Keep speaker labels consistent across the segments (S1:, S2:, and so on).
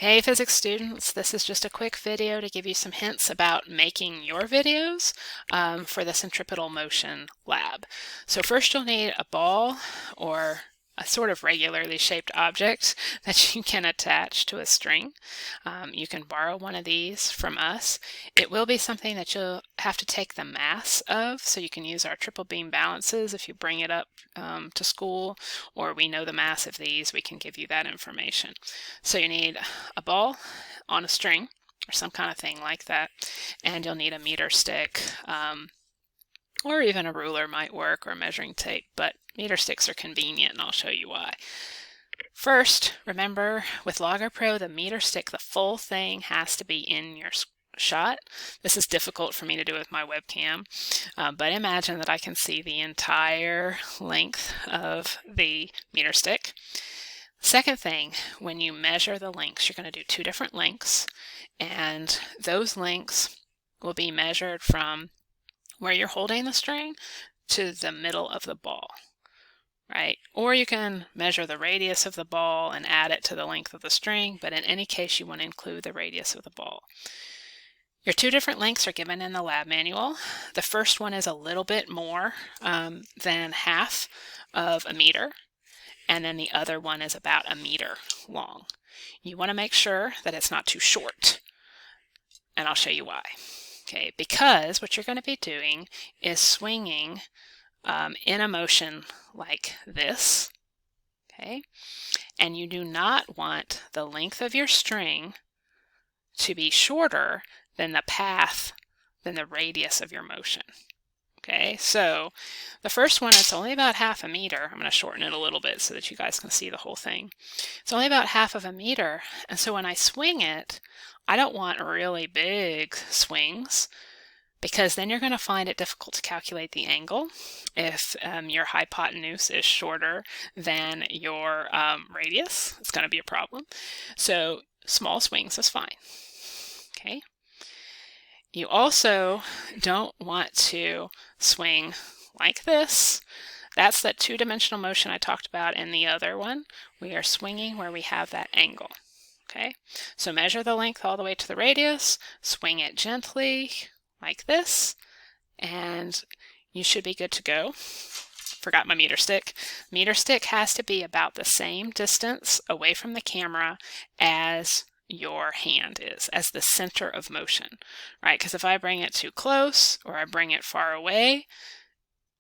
S1: Hey physics students, this is just a quick video to give you some hints about making your videos for the centripetal motion lab. So first you'll need a ball or a sort of regularly shaped object that you can attach to a string. You can borrow one of these from us. It will be something that you'll have to take the mass of, so you can use our triple beam balances if you bring it up to school, or we know the mass of these, we can give you that information. So you need a ball on a string or some kind of thing like that, and you'll need a meter stick, or even a ruler might work, or measuring tape, but meter sticks are convenient and I'll show you why. First, remember with Logger Pro, the meter stick, the full thing has to be in your shot. This is difficult for me to do with my webcam, but imagine that I can see the entire length of the meter stick. Second thing, when you measure the lengths, you're going to do two different lengths, and those lengths will be measured from where you're holding the string to the middle of the ball, right? Or you can measure the radius of the ball and add it to the length of the string, but in any case you want to include the radius of the ball. Your two different lengths are given in the lab manual. The first one is a little bit more than half of a meter, and then the other one is about a meter long. You want to make sure that it's not too short, and I'll show you why. Okay, because what you're going to be doing is swinging in a motion like this, okay? And you do not want the length of your string to be shorter than the path, than the radius of your motion. Okay, so the first one, it's only about half a meter. I'm going to shorten it a little bit so that you guys can see the whole thing. It's only about half of a meter, and so when I swing it, I don't want really big swings, because then you're going to find it difficult to calculate the angle if your hypotenuse is shorter than your radius. It's going to be a problem. So small swings is fine. Okay. You also don't want to swing like this. That's that two-dimensional motion I talked about in the other one. We are swinging where we have that angle. Okay, so measure the length all the way to the radius, swing it gently like this, and you should be good to go. Forgot my meter stick. Meter stick has to be about the same distance away from the camera as your hand is, as the center of motion, right? Because if I bring it too close or I bring it far away,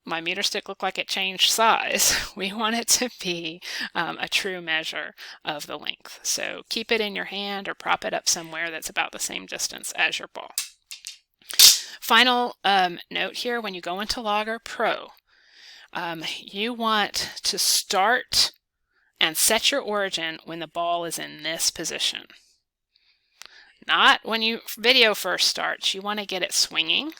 S1: my meter stick looked like it changed size. We want it to be a true measure of the length. So keep it in your hand or prop it up somewhere that's about the same distance as your ball. Final note here, when you go into Logger Pro, you want to start and set your origin when the ball is in this position. Not when your video first starts. You want to get it swinging.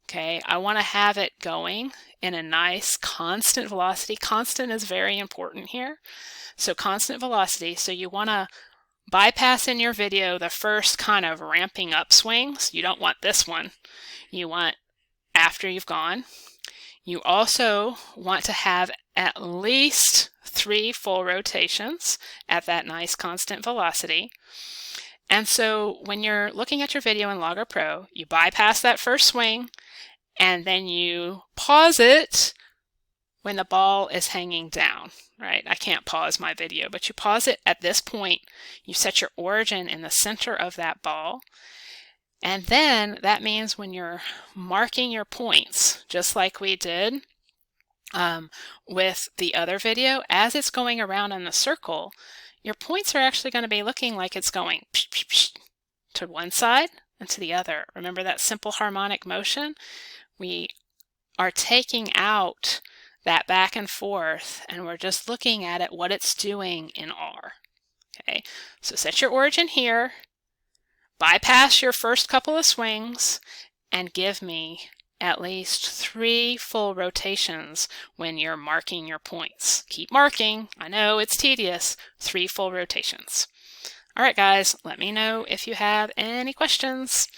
S1: Okay, I want to have it going in a nice constant velocity. Constant is very important here. So constant velocity. So you want to bypass in your video the first kind of ramping up swings. You don't want this one. You want after you've gone. You also want to have at least 3 full rotations at that nice constant velocity. And so when you're looking at your video in Logger Pro, you bypass that first swing, and then you pause it when the ball is hanging down, right? I can't pause my video, but you pause it at this point. You set your origin in the center of that ball. And then that means when you're marking your points, just like we did with the other video, as it's going around in the circle, your points are actually going to be looking like it's going to one side and to the other. Remember that simple harmonic motion? We are taking out that back and forth, and we're just looking at it, what it's doing in R. Okay, so set your origin here, bypass your first couple of swings, and give me at least 3 full rotations when you're marking your points. Keep marking. I know it's tedious. 3 full rotations. All right, guys, let me know if you have any questions.